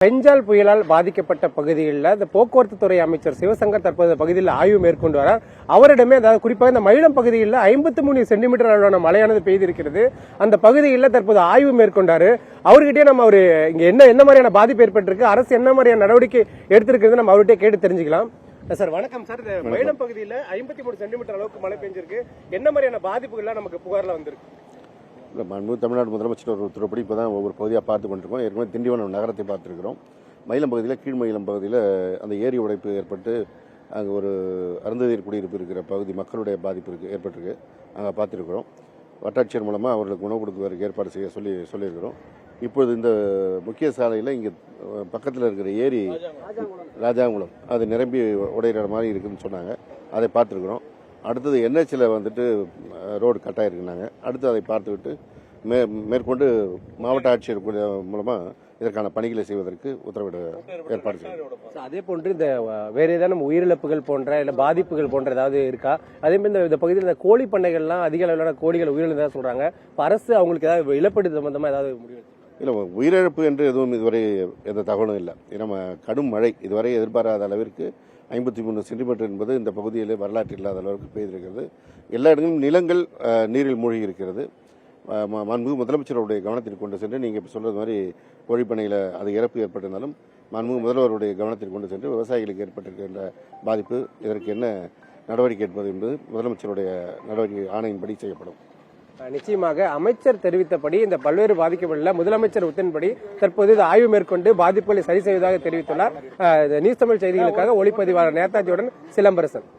பெஞ்சால் புயலால் பாதிக்கப்பட்ட பகுதிகளில் இந்த போக்குவரத்து துறை அமைச்சர் சிவசங்கர் தற்போது பகுதியில் ஆய்வு மேற்கொண்டு வரார். அவரிடமே அதாவது குறிப்பாக இந்த மயிலம் பகுதியில் 53 சென்டிமீட்டர் அளவான மழையானது பெய்திருக்கிறது. அந்த பகுதியில் தற்போது ஆய்வு மேற்கொண்டாரு. அவர்கிட்டயே நம்ம இங்க என்ன மாதிரியான பாதிப்பு ஏற்பட்டிருக்கு, அரசு என்ன மாதிரியான நடவடிக்கை எடுத்திருக்கிறது நம்ம அவர்கிட்ட கேட்டு தெரிஞ்சுக்கலாம். சார் வணக்கம் சார். இந்த மயிலம் பகுதியில் 53 சென்டிமீட்டர் அளவுக்கு மழை பெஞ்சிருக்கு. என்ன மாதிரியான பாதிப்புகள்லாம் நமக்கு புகார்ல வந்திருக்கு? தமிழ்நாடு முதலமைச்சர் ஒரு உத்தரப்படி இப்போ தான் ஒவ்வொரு பகுதியாக பார்த்து கொண்டிருக்கோம். ஏற்கனவே திண்டிவனம் நகரத்தை பார்த்துருக்கிறோம். மயிலம் பகுதியில் கீழ்மயிலம் பகுதியில் அந்த ஏரி உடைப்பு ஏற்பட்டு அங்கே ஒரு அருந்ததியர் குடியிருப்பு இருக்கிற பகுதி மக்களுடைய பாதிப்பு ஏற்பட்டிருக்கு. அங்கே பார்த்துருக்குறோம். வட்டாட்சியர் மூலமாக அவர்களுக்கு உணவு கொடுக்குவதற்கு ஏற்பாடு செய்ய சொல்லியிருக்கிறோம். இப்பொழுது இந்த முக்கிய சாலையில் இங்கே பக்கத்தில் இருக்கிற ஏரி ராஜாங்குளம் அது நிரம்பி உடையிற மாதிரி இருக்குதுன்னு சொன்னாங்க. அதை பார்த்துருக்குறோம். அடுத்தது என்ஹெச்சில் வந்துட்டு ரோடு கட்டாயிருக்குனாங்க. அடுத்து அதை பார்த்துவிட்டு மேற்கொண்டு மாவட்ட ஆட்சியர் மூலமாக இதற்கான பணிகளை செய்வதற்கு உத்தரவிட ஏற்பாடு செய்யும். அதே போன்று இந்த வேற ஏதாவது உயிரிழப்புகள் போன்ற இல்ல பாதிப்புகள் போன்ற ஏதாவது இருக்கா? அதே மாதிரி இந்த பகுதியில் இந்த கோழி பண்ணைகள்லாம் அதிக அளவிலான கோழிகள் உயிரிழந்ததாக சொல்றாங்க. அரசு அவங்களுக்கு ஏதாவது இழப்பீடு சம்பந்தமா ஏதாவது முடிவு? இல்லை, உயிரிழப்பு என்று எதுவும் இதுவரை எந்த தகவலும் இல்லை. நம்ம கடும் மழை இதுவரை எதிர்பாராத அளவிற்கு 53 சென்டிமீட்டர் என்பது இந்த பகுதியில் வரலாற்று இல்லாத அளவுக்கு பெய்திருக்கிறது. எல்லா இடங்களிலும் நிலங்கள் நீரில் மூழ்கி இருக்கிறது. மாண்புமிகு முதலமைச்சருடைய கவனத்திற்கு கொண்டு சென்று நீங்கள் இப்போ சொல்றது மாதிரி கோழிப்பண்ணையில் அது இறப்பு ஏற்பட்டிருந்தாலும் மாண்புமிகு முதல்வருடைய கவனத்திற்கு கொண்டு சென்று விவசாயிகளுக்கு ஏற்பட்டிருக்கின்ற பாதிப்பு இதற்கு என்ன நடவடிக்கை எடுப்பது என்பது முதலமைச்சருடைய நடவடிக்கை ஆணையின்படி செய்யப்படும். நிச்சயமாக அமைச்சர் தெரிவித்தபடி இந்த பல்வேறு பாதிக்கப்பட்டுள்ள முதலமைச்சர் உத்தரவின்படி தற்போது ஆய்வு மேற்கொண்டு பாதிப்புகளை சரி செய்வதாக தெரிவித்துள்ளார். நியூஸ் தமிழ் செய்திகளுக்காக ஒளிப்பதிவாளர் நேதாஜியுடன் சிலம்பரசன்.